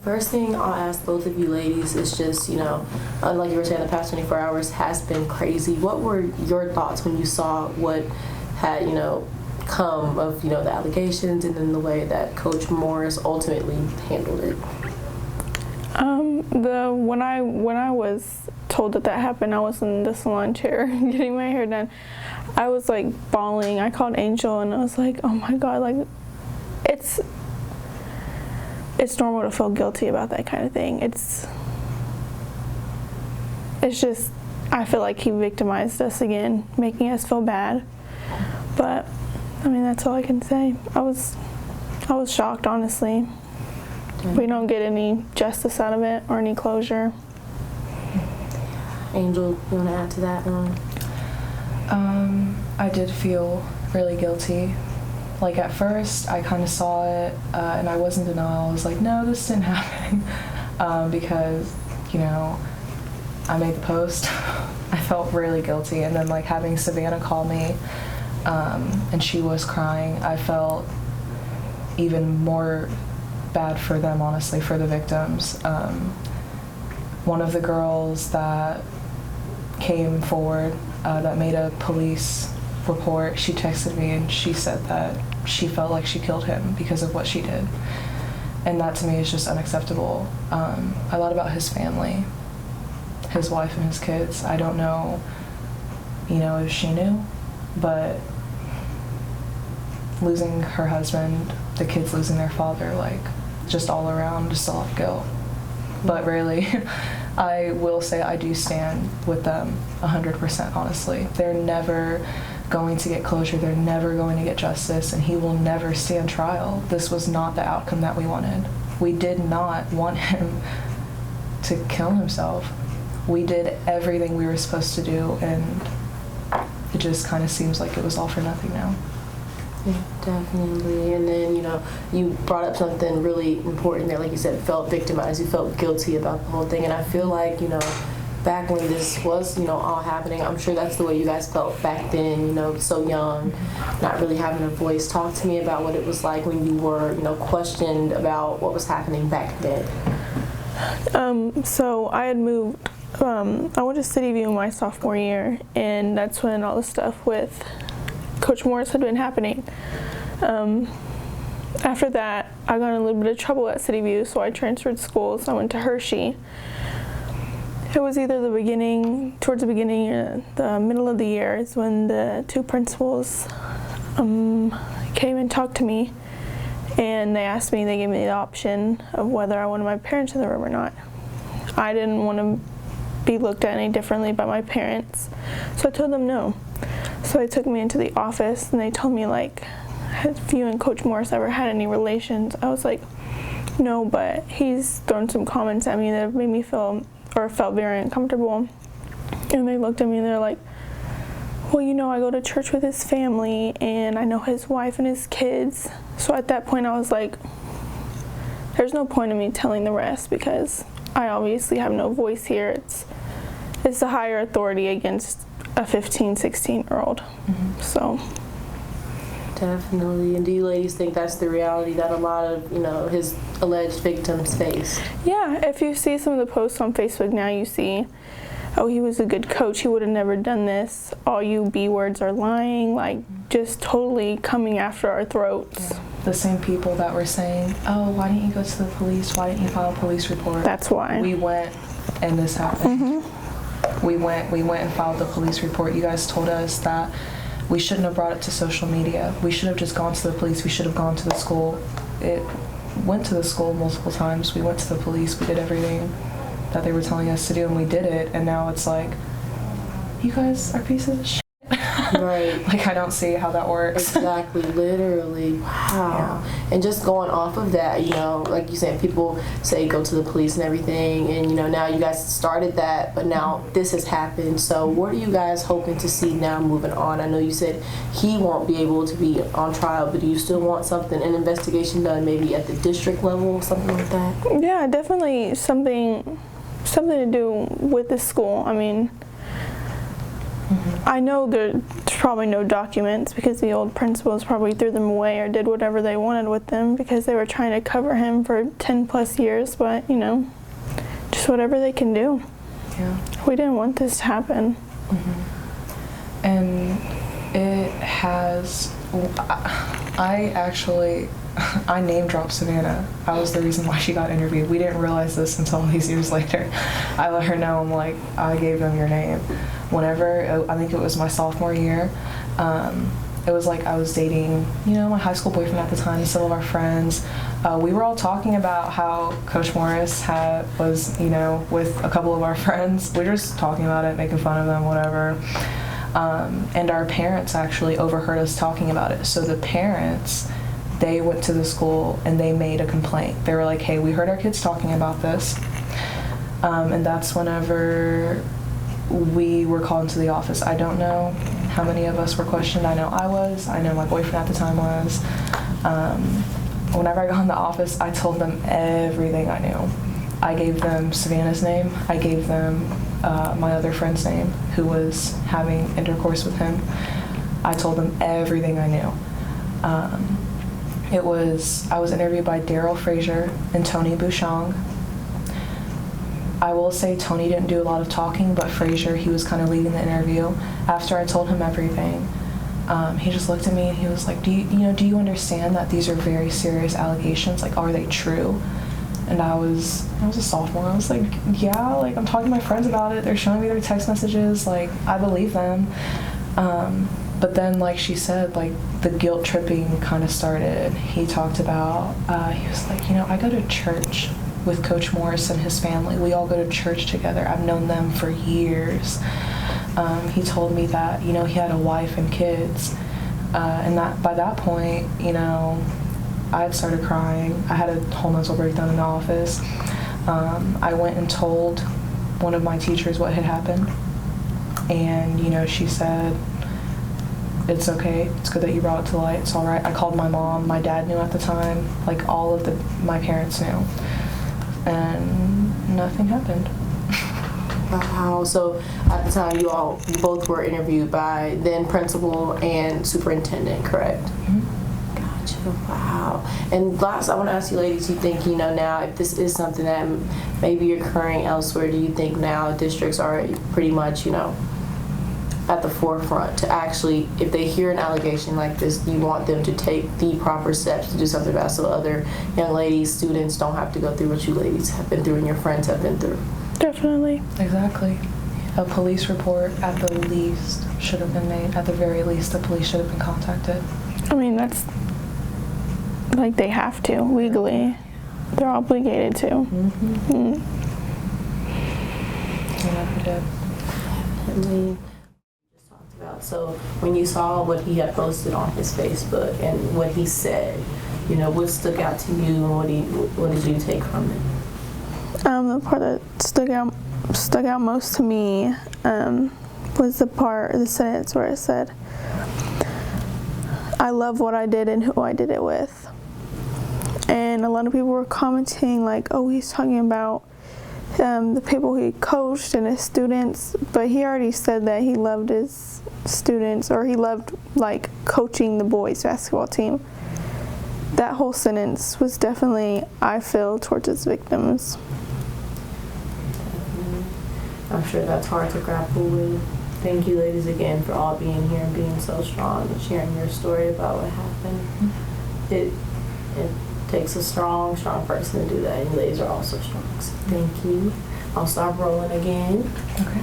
First thing I'll ask both of you ladies is just, like you were saying, the past 24 hours has been crazy. What were your thoughts when you saw what had, come of, the allegations and then the way that Coach Morris ultimately handled it? When I was told that happened, I was in the salon chair getting my hair done. I was like bawling. I called Angel and I was like, oh my God, like it's normal to feel guilty about that kind of thing. It's just, I feel like he victimized us again, making us feel bad. But I mean, that's all I can say. I was shocked, honestly. We don't get any justice out of it or any closure. Angel, you want to add to that one? I did feel really guilty. Like at first, I kind of saw it, and I was in denial. I was like, no, this didn't happen, because, I made the post. I felt really guilty, and then like having Savannah call me, and she was crying, I felt even more bad for them, honestly, for the victims. One of the girls that came forward, that made a police report, she texted me and she said that she felt like she killed him because of what she did. And that to me is just unacceptable. I thought about his family, his wife and his kids. I don't know, if she knew, but losing her husband, the kids losing their father, like just all around, just a lot of guilt. But really, I will say I do stand with them 100%, honestly. They're never going to get closure, they're never going to get justice, and he will never stand trial. This was not the outcome that we wanted. We did not want him to kill himself. We did everything we were supposed to do, and it just kind of seems like it was all for nothing now. Yeah, definitely. And then, you brought up something really important there. Like you said, felt victimized. You felt guilty about the whole thing. And I feel like, back when this was, all happening, I'm sure that's the way you guys felt back then, so young, not really having a voice. Talk to me about what it was like when you were, questioned about what was happening back then. So I had moved, I went to City View my sophomore year, and that's when all the stuff with Coach Morris had been happening. After that, I got in a little bit of trouble at City View, so I transferred schools. I went to Hershey. It was either towards the beginning or the middle of the year is when the two principals came and talked to me, and they gave me the option of whether I wanted my parents in the room or not. I didn't want to be looked at any differently by my parents, so I told them no. So they took me into the office and they told me, like, have you and Coach Morris ever had any relations? I was like, no, but he's thrown some comments at me that made me felt very uncomfortable. And they looked at me and they're like, well, I go to church with his family and I know his wife and his kids. So at that point I was like, there's no point in me telling the rest because I obviously have no voice here. It's the higher authority against a 15, 16-year-old. Mm-hmm. So. Definitely. And do you ladies think that's the reality that a lot of, his alleged victims face? Yeah. If you see some of the posts on Facebook now, you see, oh, he was a good coach. He would have never done this. All you B words are lying, like just totally coming after our throats. Yeah. The same people that were saying, oh, why didn't you go to the police? Why didn't you file a police report? That's why. We went and this happened. Mm-hmm. We went and filed the police report. You guys told us that we shouldn't have brought it to social media. We should have just gone to the police. We should have gone to the school. It went to the school multiple times. We went to the police. We did everything that they were telling us to do, and we did it. And now it's like, you guys are pieces of shit. Right. Like, I don't see how that works. Exactly. Literally. Wow. Yeah. And just going off of that, like you said, people say go to the police and everything, and now you guys started that, but now this has happened. So what are you guys hoping to see now moving on? I know you said he won't be able to be on trial, but do you still want an investigation done maybe at the district level, something like that? Yeah, definitely something to do with the school. I mean, I know there's probably no documents because the old principals probably threw them away or did whatever they wanted with them because they were trying to cover him for 10 plus years, but you know, just whatever they can do. Yeah. We didn't want this to happen. Mm-hmm. And it has, I name dropped Savannah. I was the reason why she got interviewed. We didn't realize this until all these years later. I let her know, I'm like, I gave them your name. Whenever, I think it was my sophomore year, it was like I was dating, you know, my high school boyfriend at the time, some of our friends. We were all talking about how Coach Morris was, you know, with a couple of our friends. We were just talking about it, making fun of them, whatever. And our parents actually overheard us talking about it. So the parents, they went to the school and they made a complaint. They were like, hey, we heard our kids talking about this. And that's whenever we were called into the office. I don't know how many of us were questioned. I know I was. I know my boyfriend at the time was. Whenever I got in the office, I told them everything I knew. I gave them Savannah's name. I gave them my other friend's name who was having intercourse with him. I told them everything I knew. I was interviewed by Daryl Frazier and Tony Bouchong. I will say Tony didn't do a lot of talking, but Frazier, he was kind of leading the interview. After I told him everything, he just looked at me and he was like, do you understand that these are very serious allegations? Like, are they true? And I was a sophomore. I was like, yeah, like I'm talking to my friends about it. They're showing me their text messages. Like, I believe them. But then, like she said, like the guilt tripping kind of started. He talked about, he was like, you know, I go to church with Coach Morris and his family. We all go to church together. I've known them for years. He told me that, you know, he had a wife and kids. And that by that point, you know, I had started crying. I had a whole mental breakdown in the office. I went and told one of my teachers what had happened. And, you know, she said, it's okay. It's good that you brought it to light. It's all right. I called my mom. My dad knew at the time. Like, all of my parents knew. And nothing happened. Wow. So at the time, you both were interviewed by then principal and superintendent, correct? Mm-hmm. Gotcha. Wow. And last, I want to ask you ladies, do you think, you know, now if this is something that maybe occurring elsewhere, do you think now districts are pretty much, you know, at the forefront to actually, if they hear an allegation like this, you want them to take the proper steps to do something about it so other young ladies, students don't have to go through what you ladies have been through and your friends have been through? Definitely. Exactly. A police report at the least should have been made. At the very least, the police should have been contacted. I mean, that's like they have to legally. They're obligated to. Mm-hmm. Mm. They never did. And we just talked about, so when you saw what he had posted on his Facebook and what he said, you know, what stuck out to you and what did you take from it? The part that stuck out most to me was the sentence where it said, I love what I did and who I did it with. And a lot of people were commenting like, oh, he's talking about the people he coached and his students, but he already said that he loved his students, or he loved like coaching the boys basketball team. That whole sentence was definitely, I feel, towards his victims. I'm sure that's hard to grapple with. Thank you ladies again for all being here and being so strong and sharing your story about what happened. It takes a strong person to do that, and you ladies are also strong. So thank you. I'll stop rolling again. Okay.